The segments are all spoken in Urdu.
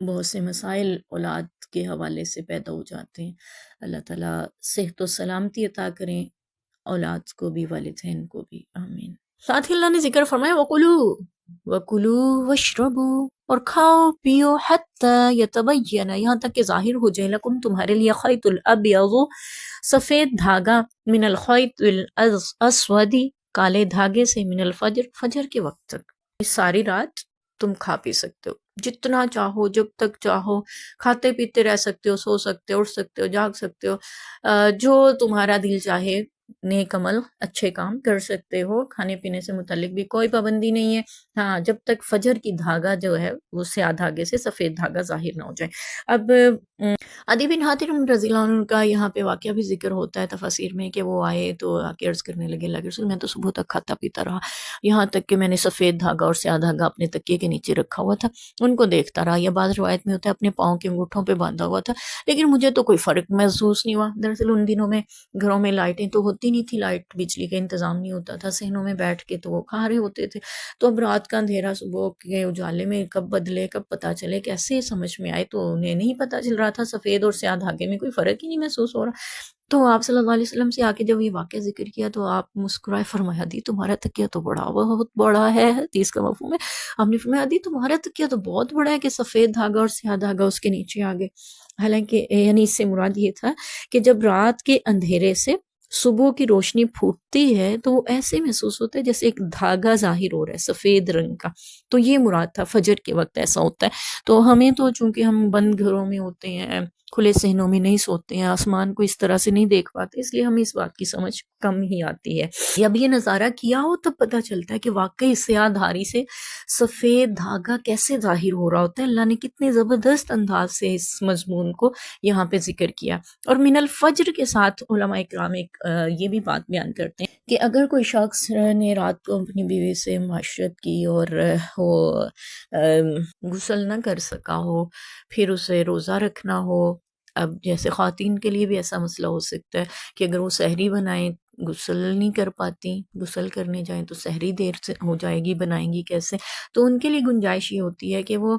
بہت سے مسائل اولاد کے حوالے سے پیدا ہو جاتے ہیں. اللہ تعالیٰ صحت و سلامتی عطا کریں اولاد کو بھی والدین کو بھی، آمین. ساتھ ہی اللہ نے ذکر فرمایا وَكُلُوا وَاشْرَبُوا، اور کھاؤ پیو حَتَّى يَتَبَيَّنَ، یہاں تک کہ ظاہر ہو جائے لکم تمہارے لیے خیط الابیض سفید دھاگا من الخیط الاسود کالے دھاگے سے من الفجر فجر کے وقت تک. اس ساری رات تم کھا پی سکتے ہو جتنا چاہو جب تک چاہو، کھاتے پیتے رہ سکتے ہو، سو سکتے ہو، اٹھ سکتے ہو، جاگ سکتے ہو، جو تمہارا دل چاہے نیک عمل اچھے کام کر سکتے ہو. کھانے پینے سے متعلق بھی کوئی پابندی نہیں ہے، ہاں جب تک فجر کی دھاگا جو ہے وہ سیاہ دھاگے سے سفید دھاگا ظاہر نہ ہو جائے. اب عدی بن حاتم رضی اللہ عنہ کا یہاں پہ واقعہ بھی ذکر ہوتا ہے تفاسیر میں کہ وہ آئے تو آ کے عرض کرنے لگے اللہ کے رسول میں تو صبح تک کھاتا پیتا رہا یہاں تک کہ میں نے سفید دھاگا اور سیاہ دھاگا اپنے تکیے کے نیچے رکھا ہوا تھا، ان کو دیکھتا رہا، یا بعض روایت میں ہوتا ہے اپنے پاؤں کے انگوٹھوں پہ باندھا ہوا تھا، لیکن مجھے تو کوئی فرق محسوس نہیں ہوا. دراصل ان دنوں میں گھروں میں لائٹیں تو ہوتی نہیں تھی، لائٹ بجلی کا انتظام نہیں ہوتا تھا، صحنوں میں بیٹھ کے تو وہ کھا رہے ہوتے تھے. تو اب رات کا اندھیرا صبح کے اجالے میں کب بدلے کب پتہ چلے کیسے سمجھ میں آئے، تو انہیں نہیں پتہ چل رہا تھا سفید اور سیاہ دھاگے میں کوئی فرق ہی نہیں محسوس ہو رہا. تو آپ صلی اللہ علیہ وسلم سے آ کے جب یہ واقعہ ذکر کیا تو آپ مسکرائے، فرمایا دی تمہارا تکیہ تو بہت بڑا ہے. حدیث کا مفہوم ہے، آپ نے فرمایا دی تمہارا تکیہ تو بہت بڑا ہے کہ سفید دھاگا اور سیاہ دھاگا اس کے نیچے آ گئے. حالانکہ یعنی اس سے مراد یہ تھا کہ جب رات کے اندھیرے سے صبح کی روشنی پھوٹتی ہے تو وہ ایسے محسوس ہوتا ہے جیسے ایک دھاگا ظاہر ہو رہا ہے سفید رنگ کا. تو یہ مراد تھا فجر کے وقت ایسا ہوتا ہے. تو ہمیں تو چونکہ ہم بند گھروں میں ہوتے ہیں، کھلے صحنوں میں نہیں سوتے ہیں، آسمان کو اس طرح سے نہیں دیکھ پاتے، اس لیے ہمیں اس بات کی سمجھ کم ہی آتی ہے. اب یہ نظارہ کیا ہو تب پتہ چلتا ہے کہ واقعی سیاہ دھاری سے سفید دھاگا کیسے ظاہر ہو رہا ہوتا ہے. اللہ نے کتنے زبردست انداز سے اس مضمون کو یہاں پہ ذکر کیا. اور من الفجر کے ساتھ علماء اکرام یہ بھی بات بیان کرتے ہیں کہ اگر کوئی شخص نے رات کو اپنی بیوی سے معاشرت کی اور وہ غسل نہ کر سکا ہو، پھر اسے روزہ رکھنا ہو. اب جیسے خواتین کے لیے بھی ایسا مسئلہ ہو سکتا ہے کہ اگر وہ سحری بنائیں غسل نہیں کر پاتی، غسل کرنے جائیں تو سحری دیر سے ہو جائے گی، بنائیں گی کیسے؟ تو ان کے لیے گنجائش یہ ہوتی ہے کہ وہ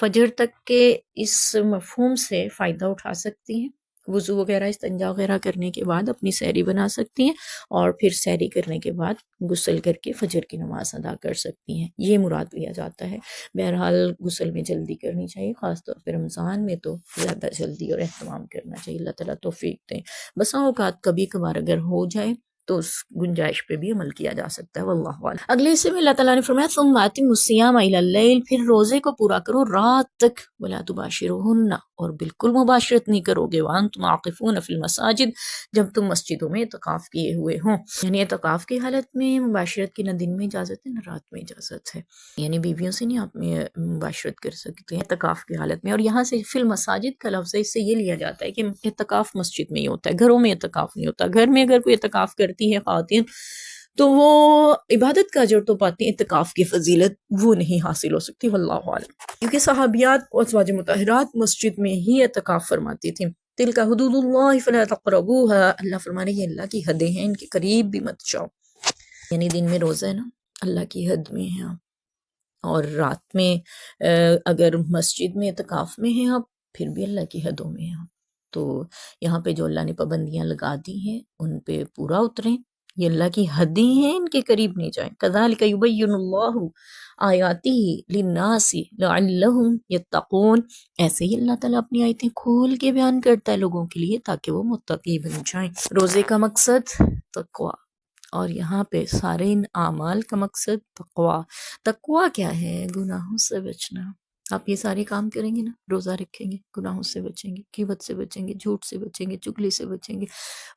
فجر تک کے اس مفہوم سے فائدہ اٹھا سکتی ہیں، وضو وغیرہ استنجا وغیرہ کرنے کے بعد اپنی سحری بنا سکتی ہیں، اور پھر سحری کرنے کے بعد غسل کر کے فجر کی نماز ادا کر سکتی ہیں. یہ مراد لیا جاتا ہے. بہرحال غسل میں جلدی کرنی چاہیے، خاص طور پہ رمضان میں تو زیادہ جلدی اور اہتمام کرنا چاہیے. اللہ تعالیٰ توفیق دیں. بسا اوقات کبھی کبھار اگر ہو جائے تو اس گنجائش پہ بھی عمل کیا جا سکتا ہے، واللہ اعلم. اگلے حصے میں اللہ تعالیٰ نے فرمایا ثم اتموا الصیام الی اللیل، پھر روزے کو پورا کرو رات تک، ولا تباشرہن، اور بالکل مباشرت نہیں کرو گے، وانتم عاکفون فی المساجد، جب تم مسجدوں میں اعتکاف کیے ہوئے ہوں. یعنی اعتکاف کی حالت میں مباشرت کی نہ دن میں اجازت ہے نہ رات میں اجازت ہے، یعنی بیویوں سے نہیں آپ مباشرت کر سکتے ہیں اعتکاف کی حالت میں. اور یہاں سے فی المساجد کا لفظ ہے، اس سے یہ لیا جاتا ہے کہ اعتکاف مسجد میں ہی ہوتا ہے، گھروں میں اعتکاف نہیں ہوتا. گھر میں اگر کوئی اعتکاف کرتی ہے خواتین تو وہ عبادت کا اجر تو پاتی ہیں، اعتکاف کی فضیلت وہ نہیں حاصل ہو سکتی، واللہ عالم. کیونکہ صحابیات اور ازواج مطہرات مسجد میں ہی اعتکاف فرماتی تھیں. تلک حدود اللہ فلا تقربوها، اللہ فرما رہے ہیں یہ اللہ کی حدیں ہیں، ان کے قریب بھی مت جاؤ. یعنی دن میں روزہ ہے نا، اللہ کی حد میں ہیں آپ، اور رات میں اگر مسجد میں اعتکاف میں ہیں آپ، پھر بھی اللہ کی حدوں میں ہیں آپ. تو یہاں پہ جو اللہ نے پابندیاں لگا دی ہیں ان پہ پورا اتریں، یہ اللہ کی حدیں ہیں، ان کے قریب نہیں جائیں. کذالک یبین اللہ آیاتہ للناس لعلہم یتقون، ایسے ہی اللہ تعالیٰ اپنی آیتیں کھول کے بیان کرتا ہے لوگوں کے لیے تاکہ وہ متقی بن جائیں. روزے کا مقصد تقوی، اور یہاں پہ سارے ان اعمال کا مقصد تقوی. تقوی کیا ہے؟ گناہوں سے بچنا. آپ یہ سارے کام کریں گے نا، روزہ رکھیں گے، گناہوں سے بچیں گے، غیبت سے بچیں گے، جھوٹ سے بچیں گے، چغلی سے بچیں گے،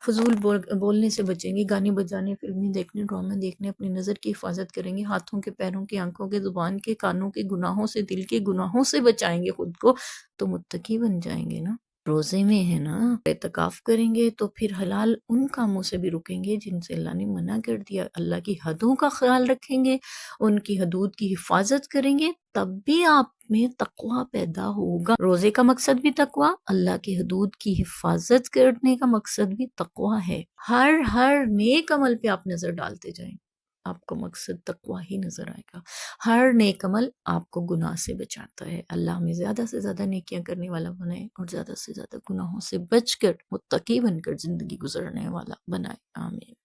فضول بولنے سے بچیں گے، گانے بجانے، فلمیں دیکھنے، ڈرامے دیکھنے، اپنی نظر کی حفاظت کریں گے، ہاتھوں کے، پیروں کے، آنکھوں کے، زبان کے، کانوں کے گناہوں سے، دل کے گناہوں سے بچائیں گے خود کو، تو متقی بن جائیں گے نا. روزے میں ہے نا، اعتکاف کریں گے تو پھر حلال ان کاموں سے بھی رکیں گے جن سے اللہ نے منع کر دیا، اللہ کی حدوں کا خیال رکھیں گے، ان کی حدود کی حفاظت کریں گے، تب بھی آپ میں تقوی پیدا ہوگا. روزے کا مقصد بھی تقوی، اللہ کی حدود کی حفاظت کرنے کا مقصد بھی تقوی ہے. ہر نیک عمل پہ آپ نظر ڈالتے جائیں، آپ کو مقصد تقوی ہی نظر آئے گا۔ ہر نیک عمل آپ کو گناہ سے بچاتا ہے۔ اللہ ہمیں زیادہ سے زیادہ نیکیاں کرنے والا بنائے اور زیادہ سے زیادہ گناہوں سے بچ کر متقی بن کر زندگی گزرنے والا بنائے، آمین۔